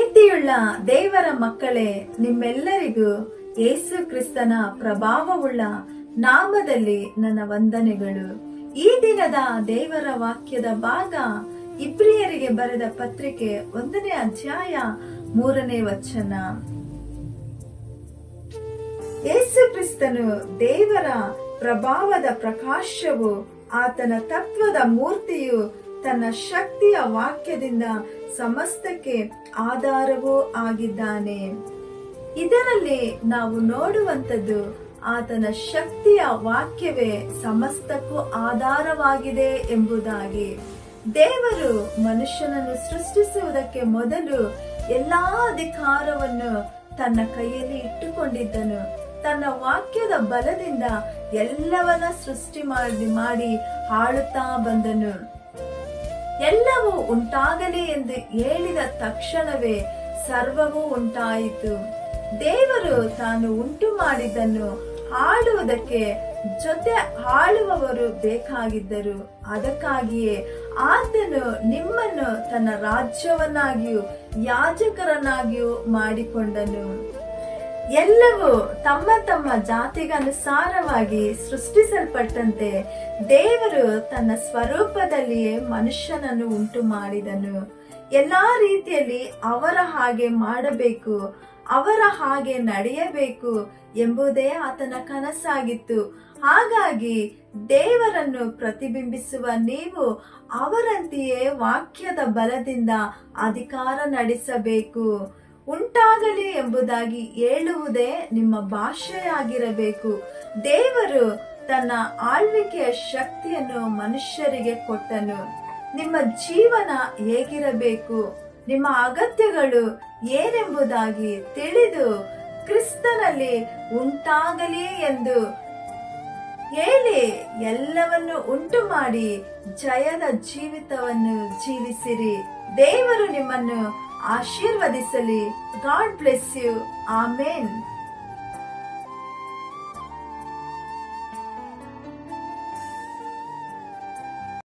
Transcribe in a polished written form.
ಪ್ರೀತಿಯುಳ್ಳ ದೇವರ ಮಕ್ಕಳೇ, ನಿಮ್ಮೆಲ್ಲರಿಗೂ ಯೇಸು ಕ್ರಿಸ್ತನ ಪ್ರಭಾವವುಳ್ಳ ನಾಮದಲ್ಲಿ ನನ್ನ ವಂದನೆಗಳು. ಈ ದಿನದ ದೇವರ ವಾಕ್ಯದ ಭಾಗ ಇಬ್ರಿಯರಿಗೆ ಬರೆದ ಪತ್ರಿಕೆ 1ನೇ ಅಧ್ಯಾಯ 3ನೇ ವಚನ. ಯೇಸು ಕ್ರಿಸ್ತನು ದೇವರ ಪ್ರಭಾವದ ಪ್ರಕಾಶವು, ಆತನ ತತ್ವದ ಮೂರ್ತಿಯು, ತನ್ನ ಶಕ್ತಿಯ ವಾಕ್ಯದಿಂದ ಸಮಸ್ತಕ್ಕೆ ಆಧಾರವೂ ಆಗಿದ್ದಾನೆ. ಇದರಲ್ಲಿ ನಾವು ನೋಡುವಂಥದ್ದು ಆತನ ಶಕ್ತಿಯ ವಾಕ್ಯವೇ ಸಮಸ್ತಕ್ಕೂ ಆಧಾರವಾಗಿದೆ ಎಂಬುದಾಗಿ. ದೇವರು ಮನುಷ್ಯನನ್ನು ಸೃಷ್ಟಿಸುವುದಕ್ಕೆ ಮೊದಲು ಎಲ್ಲಾ ಅಧಿಕಾರವನ್ನು ತನ್ನ ಕೈಯಲ್ಲಿ ಇಟ್ಟುಕೊಂಡಿದ್ದನು. ತನ್ನ ವಾಕ್ಯದ ಬಲದಿಂದ ಎಲ್ಲವನ್ನ ಸೃಷ್ಟಿ ಮಾಡಿ ಆಳುತ್ತಾ ಬಂದನು. ಎಲ್ಲವೂ ಉಂಟಾಗಲಿ ಎಂದು ಹೇಳಿದ ತಕ್ಷಣವೇ ಸರ್ವವೂ ಉಂಟಾಯಿತು. ದೇವರು ತಾನು ಉಂಟು ಮಾಡಿದ್ದನ್ನು ಆಳುವುದಕ್ಕೆ ಜೊತೆ ಆಳುವವರು ಬೇಕಾಗಿದ್ದರು. ಅದಕ್ಕಾಗಿಯೇ ಆತನು ನಿಮ್ಮನ್ನು ತನ್ನ ರಾಜ್ಯವನ್ನಾಗಿಯೂ ಯಾಜಕರನ್ನಾಗಿಯೂ ಮಾಡಿಕೊಂಡನು. ಎಲ್ಲವೂ ತಮ್ಮ ತಮ್ಮ ಜಾತಿಗನುಸಾರವಾಗಿ ಸೃಷ್ಟಿಸಲ್ಪಟ್ಟಂತೆ ದೇವರು ತನ್ನ ಸ್ವರೂಪದಲ್ಲಿಯೇ ಮನುಷ್ಯನನ್ನು ಉಂಟು ಮಾಡಿದನು. ಎಲ್ಲಾ ರೀತಿಯಲ್ಲಿ ಅವರ ಹಾಗೆ ಮಾಡಬೇಕು, ಅವರ ಹಾಗೆ ನಡೆಯಬೇಕು ಎಂಬುದೇ ಆತನ ಕನಸಾಗಿತ್ತು. ಹಾಗಾಗಿ ದೇವರನ್ನು ಪ್ರತಿಬಿಂಬಿಸುವ ನೀವು ಅವರಂತೆಯೇ ವಾಕ್ಯದ ಬಲದಿಂದ ಅಧಿಕಾರ ನಡೆಸಬೇಕು. ಉಂಟಾಗಲಿ ಎಂಬುದಾಗಿ ಹೇಳುವುದೇ ನಿಮ್ಮ ಭಾಷೆಯಾಗಿರಬೇಕು. ದೇವರು ತನ್ನ ಆಳ್ವಿಕೆಯ ಶಕ್ತಿಯನ್ನು ಮನುಷ್ಯರಿಗೆ ಕೊಟ್ಟನು. ನಿಮ್ಮ ಜೀವನ ಹೇಗಿರಬೇಕು, ನಿಮ್ಮ ಅಗತ್ಯಗಳು ಏನೆಂಬುದಾಗಿ ತಿಳಿದು ಕ್ರಿಸ್ತನಲ್ಲಿ ಉಂಟಾಗಲಿ ಎಂದು ಹೇಳಿ ಎಲ್ಲವನ್ನು ಉಂಟು ಮಾಡಿ ಜಯದ ಜೀವಿತವನ್ನು ಜೀವಿಸಿರಿ. ದೇವರು ನಿಮ್ಮನ್ನು ಆಶೀರ್ವದಿಸಲಿ. God bless you. ಆಮೇನ್.